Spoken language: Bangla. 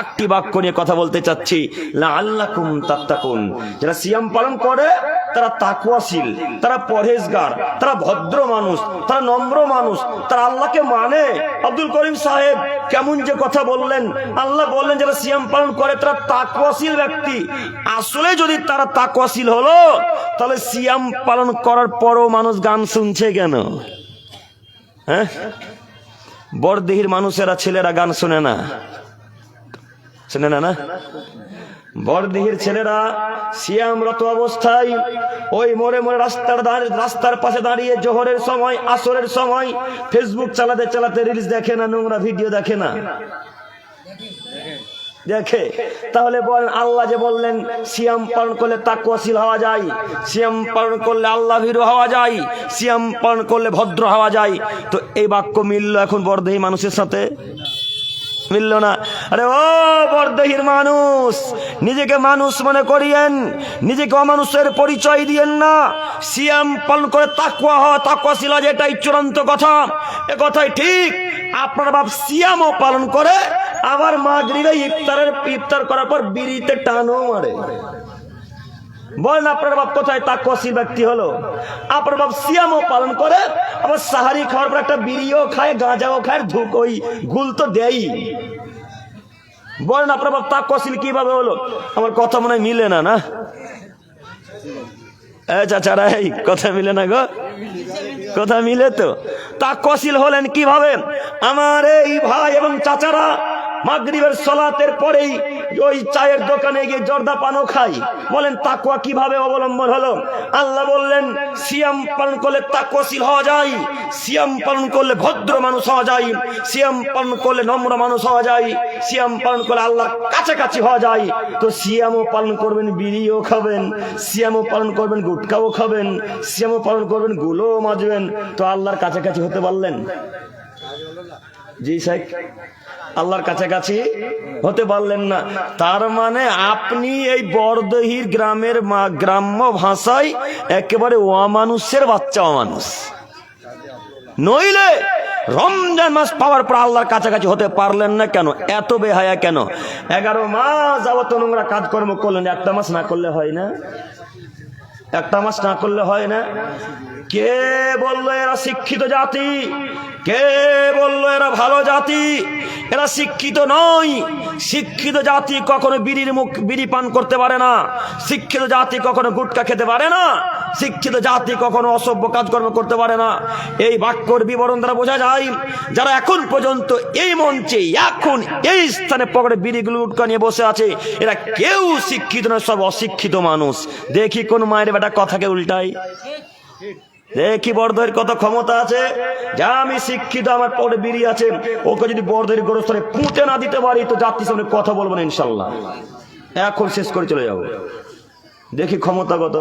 একটি বাক্য নিয়ে কথা বলতে চাচ্ছি, লাআল্লাকুম তাত্তাকুন। যারা সিয়াম পালন করে তারা তাকওয়াশীল, তারা পরহেজগার, তারা ভদ্র মানুষ, তারা নম্র মানুষ, তারা আল্লাহকে মানে। আব্দুল করিম সাহেব কেমন যে কথা বললেন। আল্লাহ বললেন যারা সিয়াম পালন করে তারা তাকওয়াশীল ব্যক্তি। আসলে যদি তারা তাকওয়াশীল হলো, তাহলে সিয়াম পালন করার পরও মানুষ গান শুনছে কেন? হ্যাঁ, বড়দেহির মানুষেরা, ছেলেরা গান শোনে না, শোনে না? না, বড়দেহির ছেলেরা সিয়ামরত অবস্থায় ওই মোড়ে মোড়ে রাস্তার পাশে দাঁড়িয়ে জোহরের সময়, আসরের সময় ফেসবুক চালাতে চালাতে রিলস দেখে না, নোংরা ভিডিও দেখে না? দেখে। তাহলে বলেন, আল্লাহ যে বললেন সিয়াম পালন করলে তাকওয়াশীল হওয়া যায়, সিয়াম পালন করলে আল্লাহ ভীরু হওয়া যায়, সিয়াম পালন করলে ভদ্র হওয়া যায়, তো এই বাক্য মিলল এখন বড়দেহী মানুষের সাথে? মিলল না। আরে ও বড়দেহীর মানুষ, নিজেকে মানুষ মনে করিয়েন, নিজেকে অমানুষের পরিচয় দিয়েন না। সিয়াম পালন করে তাকওয়া হওয়া, তাকওয়াশীল হওয়া, এটাই চূড়ান্ত কথা। এ কথাই ঠিক। আপনার বাপ সিয়ামও পালন করে, আবার মাগরিবে ইফতার করার পর বিড়িতে টানও মারে। বলেন আপনার বাপ কোথায় তাকওয়াশীল ব্যক্তি হলো? আপনার বাপ সিয়ামও পালন করে, আবার সাহারি খাওয়ার পর একটা বিড়িও খায়, গাঁজাও খায়, ধুক ওই গুল তো দেয়। বলেন আপনার বাপ তাকওয়াশীল কিভাবে হলো? আমার কথা মনে হয় মিলে না। না চাচারা, এই কথা মিলে না গো, কথা মিলে তো। তাকওয়াশীল হলেন কিভাবে? আমার এই ভাই এবং চাচারা মাগরিবের সালাতের পরেই ওই চায়ের দোকানে গিয়ে জর্দা পানও খাই। বলেন তাকওয়া কিভাবে অবলম্বন হলো? আল্লাহ বললেন সিয়াম পালন করলে তাকওয়াশীল হওয়া যায়, সিয়াম পালন করলে ভদ্র মানুষ হওয়া যায়, সিয়াম পালন করলে নম্র মানুষ হওয়া যায়, সিয়াম পালন করলে আল্লাহর কাছাকাছি হওয়া যায়। তো সিয়ামও পালন করবেন, বিড়িও খাবেন, সিয়ামও পালন করবেন, গুটকাও খাবেন, সিয়ামও পালন করবেন, গুলোও মাজবেন, তো আল্লাহর কাছাকাছি হতে পারলেন? জি শেখ, আল্লাহর কাছাকাছি হতে পারলেন না। তার মানে আপনি এই বড়দেহির গ্রাম্য ভাষায় একেবারে অমানুষের বাচ্চা, অমানুষ। নইলে রমজান মাস পাওয়ার পর আল্লাহর কাছাকাছি হতে পারলেন না কেন? এত বেহায়া কেন? 11 মাস যাবত নোংরা কাজকর্ম করলেন, একটা মাস না করলে হয় না? একটা মাস না করলে হয় না? কে বললো এরা শিক্ষিত জাতি? কে বললো এরা ভালো জাতি? এরা শিক্ষিত নয়। শিক্ষিত জাতি কখনো বিড়ি পান করতে পারে না, শিক্ষিত জাতি কখনো গুটকা খেতে পারে না, শিক্ষিত জাতি কখনো অসভ্য কাজকর্ম করতে পারে না। এই বাক্যর বিবরণ দ্বারা বোঝা যায়, যারা এখন পর্যন্ত এই মঞ্চে, এখন এই স্থানে পকেটে বিড়িগুলো গুটকা নিয়ে বসে আছে, এরা কেউ শিক্ষিত নয়, সব অশিক্ষিত মানুষ। দেখি কোন মায়ের বেটা কথাকে উল্টাই, দেখি বড়দের কত ক্ষমতা আছে। যা আমি শিক্ষিত, আমার পরে বিড়ি আছে, ওকে যদি বড়দের গোরস্থানে পুঁতে না দিতে পারি তো জাতির সামনে কথা বলবো না ইনশাল্লাহ। এখন শেষ করে চলে যাবো। দেখি ক্ষমতা কত।